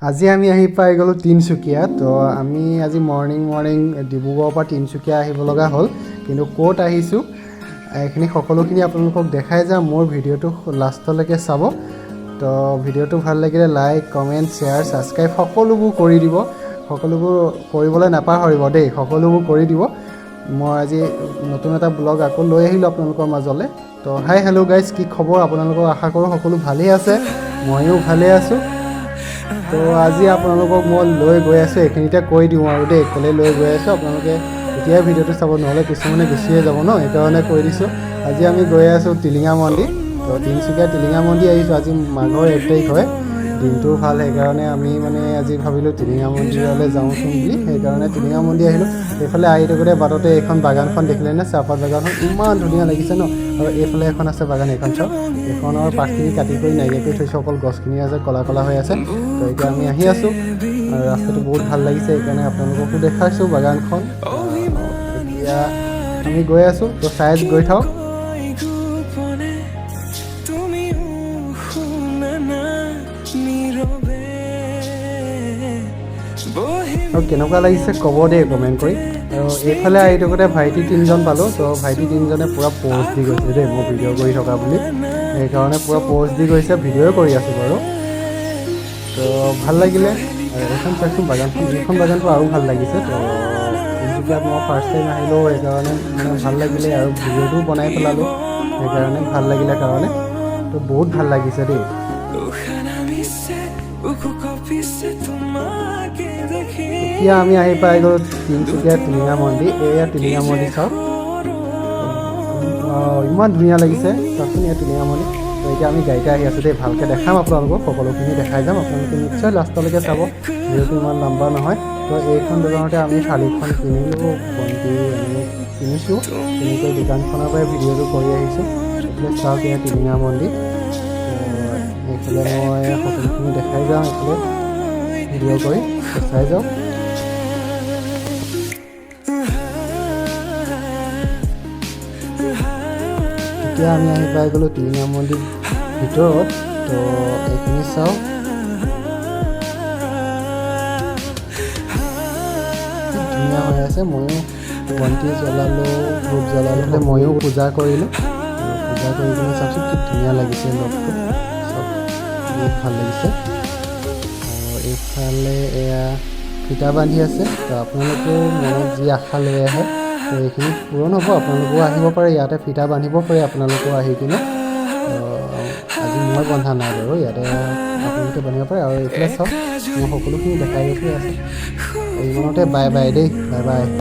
আজি আমি আহি পাই গ'লোঁ তিনিচুকীয়া। তো আমি আজি মৰ্ণিং ডিব্ৰুগড়ৰ পৰা তিনিচুকীয়া আহিব লগা হ'ল, কিন্তু ক'ত আহিছোঁ এইখিনি সকলোখিনি আপোনালোকক দেখাই যাম। মোৰ ভিডিঅ'টো লাষ্টলৈকে চাব। তো ভিডিঅ'টো ভাল লাগিলে লাইক, কমেণ্ট, শ্বেয়াৰ, ছাবস্ক্ৰাইব সকলোবোৰ কৰি দিব। সকলোবোৰ কৰিবলৈ নাপাহৰিব দেই, সকলোবোৰ কৰি দিব। মই আজি নতুন এটা ব্লগ আকৌ লৈ আহিলোঁ আপোনালোকৰ মাজলৈ। তো হাই হেল্ল' গাইজ, কি খবৰ আপোনালোকৰ? আশা কৰোঁ সকলো ভালেই আছে, ময়ো ভালেই আছোঁ। তো আজি আপোনালোকক মই লৈ গৈ আছোঁ, এইখিনিতে কৈ দিওঁ আৰু দেই ক'লৈ লৈ গৈ আছোঁ। আপোনালোকে এতিয়াই ভিডিঅ'টো চাব, নহ'লে কিছুমানে গুচিয়ে যাব ন, সেইকাৰণে কৈ দিছোঁ। আজি আমি গৈ আছোঁ টিলিঙা মন্দিৰ। তো তিনিচুকীয়া টিলিঙা মন্দিৰ আহিছোঁ। আজি মাঘৰ 1 তাৰিখ হয়, দিনটো ভাল, সেইকাৰণে আমি আজি ভাবিলোঁ টিলিঙা মন্দিৰলৈ যাওঁচোন বুলি, সেইকাৰণে টিলিঙা মন্দিৰ আহিলোঁ। এইফালে আহি থাকোঁতে বাটতে এইখন বাগানখন দেখিলে নে, চাহপাত বাগানখন ইমান ধুনীয়া লাগিছে ন। আৰু এইফালে এখন আছে বাগান, এইখন চাওক, এইখনৰ পাতখিনি কাটি কৰি নাইকিয়া কৰি থৈছোঁ, অকল গছখিনি আছে ক'লা হৈ আছে। তো এতিয়া আমি আহি আছোঁ আৰু ৰাস্তাটো বহুত ভাল লাগিছে, সেইকাৰণে আপোনালোককো দেখাইছোঁ বাগানখন। এতিয়া আমি গৈ আছোঁ, তো চাই গৈ থাকক। আৰু কেনেকুৱা লাগিছে ক'ব দেই কমেণ্ট কৰি। আৰু এইফালে আহি থাকোঁতে ভাইটি 3জন পালোঁ। তো ভাইটি 3জনে পূৰা প'জ দি গৈছে দেই, মই ভিডিঅ' কৰি থকা বুলি, সেইকাৰণে পূৰা প'জ দি গৈছে। ভিডিঅ'ই কৰি আছোঁ বাৰু। তো ভাল লাগিলে। এইখন চাইছোঁ বাগানখন, এইখন বাগানটো আৰু ভাল লাগিছে। তো তিনিচুকীয়াত মই ফাৰ্ষ্ট টাইম আহিলোঁ, সেইকাৰণে ভাল লাগিলে, আৰু ভিডিঅ'টোও বনাই পেলালোঁ, সেইকাৰণে ভাল লাগিলে কাৰণে। তো বহুত ভাল লাগিছে দেই। এতিয়া আমি আহি পাই গ'লোঁ তিনিচুকীয়া টিলিঙা মন্দিৰ। এয়া টিলিঙা মন্দিৰ চাওক, ইমান ধুনীয়া লাগিছে চাওকচোন এয়া টিলিঙা মন্দিৰ। তো এতিয়া আমি গাড়ীতে আহি আছোঁ দেই, ভালকৈ দেখাম আপোনালোকক, সকলোখিনি দেখাই যাম। আপোনালোকে নিশ্চয় লাষ্টলৈকে চাব, যিহেতু ইমান লম্বা নহয়। তো এইখন দোকানতে আমি থালিখন কিনিলোঁ, বন্তি এনেকৈ কিনিছোঁ। তেনেকৈ দোকানখনৰ পৰাই ভিডিঅ'টো কৰি আহিছোঁ। এইফালে চাওক এয়া টিলিঙা মন্দিৰ। এইফালে মই সকলোখিনি দেখাই যাওঁ, এইফালে ভিডিঅ' কৰি চাই যাওক। এতিয়া আমি আহি পাই গ'লোঁ টিলিঙা মন্দিৰ ভিতৰত। তো এইখিনি চাওক, ধুনীয়া হৈ আছে। ময়ো বন্তি জ্বলালোঁ, ধূপ জ্বলালোঁ, ময়ো পূজা কৰিলোঁ। পূজা কৰি কিনে চাওকচোন কি ধুনীয়া লাগিছে লগটো, চব বহুত ভাল লাগিছে। আৰু এইফালে এয়া ফিটা বান্ধি আছে। তো আপোনালোকেও মনত যি আশা লৈ আহে, তো এইখিনি পূৰণ হ'ব। আপোনালোকেও আহিব পাৰে, ইয়াতে ফিটা বান্ধিব পাৰে আপোনালোকেও আহি কিনে। আজি মই বন্ধা নাই বাৰু, ইয়াতে আপোনালোকে বান্ধিব পাৰে। আৰু এইফালে চাওক, মই সকলোখিনি দেখাই গৈছোঁ আছে। ইমানতে বাই বাই দেই, বাই বাই।